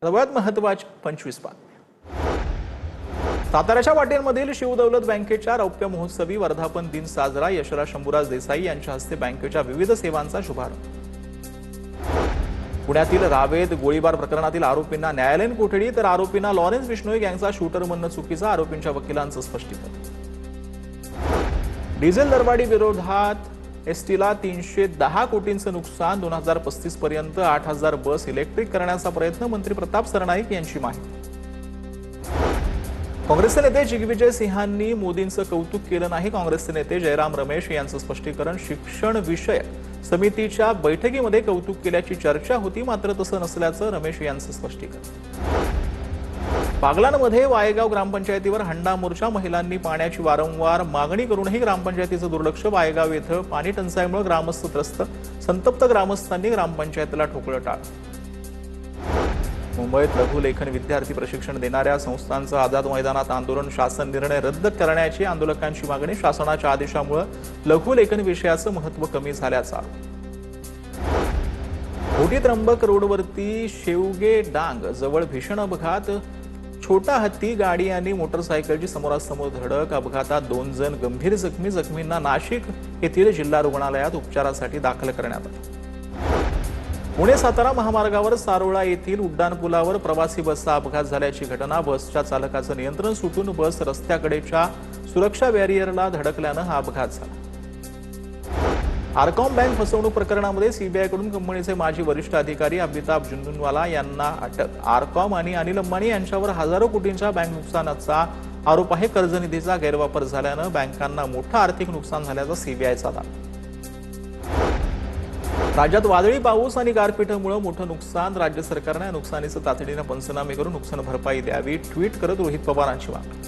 सर्वात महत्त्वाच्या 25 बातम्या। साताऱ्याच्या वाटेमधील शिवदौलत बँकेच्या रौप्य महोत्सवी वर्धापन दिन साजरा। यशराज शंभूराज देसाई यांच्या हस्ते बँकेच्या विविध सेवांचा शुभारंभ। पुण्यातील रावेत गोळीबार प्रकरणातील आरोपींना न्यायालयीन कोठडी, तर आरोपींना लॉरेन्स बिश्नोई गँगचा शूटर म्हणणं चुकीचं, आरोपींच्या वकिलांचं स्पष्टीकरण। डिझेल दरवाढी विरोधात एसटीला 310 कोटींचं नुकसान, 2035 पर्यंत 8000 बस इलेक्ट्रिक करण्याचा प्रयत्न, मंत्री प्रताप सरनाईक यांची माहिती। काँग्रेसचे नेते दिग्विजय सिंहांनी मोदींचं कौतुक केलं नाही, काँग्रेसचे नेते जयराम रमेश यांचं स्पष्टीकरण। शिक्षण विषयक समितीच्या बैठकीमध्ये कौतुक केल्याची चर्चा होती, मात्र तसं नसल्याचं रमेश यांचं स्पष्टीकरण। बागलाणमध्ये वायगाव ग्रामपंचायतीवर हंडा मोर्चा, महिलांनी पाण्याची वारंवार मागणी करूनही ग्रामपंचायतीचं दुर्लक्ष। वायगाव येथे पाणी टंचाईमुळे ग्रामस्थ त्रस्त, संतप्त ग्रामस्थांनी ग्रामपंचायतीला ठोकलं टाळ। मुंबईत लघुलेखन विद्यार्थी प्रशिक्षण देणाऱ्या संस्थांचं आझाद मैदानात आंदोलन, शासन निर्णय रद्द करण्याची आंदोलकांची मागणी। शासनाच्या आदेशामुळे लघुलेखन विषयाचं महत्त्व कमी झाल्याचा आरोप। मोठी त्र्यंबक रोडवरती शेवगे डांग जवळ भीषण अपघात, छोटा हत्ती गाडी आणि मोटरसायकलची समोरासमोर धडक, अपघातात 2 जण गंभीर जखमी। जखमींना नाशिक येथील जिल्हा रुग्णालयात उपचारासाठी दाखल करण्यात आले। पुणे सातारा महामार्गावर सारोळा येथील उड्डाणपुलावर प्रवासी बसचा अपघात झाल्याची घटना। बसच्या चालकाचं नियंत्रण सुटून बस रस्त्याकडेच्या सुरक्षा बॅरियरला धडकल्यानं हा अपघात झाला। आरकॉम बँक फसवणूक प्रकरणामध्ये सीबीआयकडून कंपनीचे माजी वरिष्ठ अधिकारी अमिताभ झुनझुनवाला यांना अटक। आरकॉम आणि अनिल अंबानी यांच्यावर हजारो कोटींच्या बँक नुकसानाचा आरोप आहे। कर्जनिधीचा गैरवापर झाल्यानं बँकांना मोठं आर्थिक नुकसान झाल्याचा सीबीआयचा दावा। राज्यात वादळी पाऊस आणि गारपिटीमुळे मोठं नुकसान, राज्य सरकारने नुकसानीचं तातडीनं पंचनामे करून नुकसान भरपाई द्यावी, ट्विट करत रोहित पवारांची मागणी।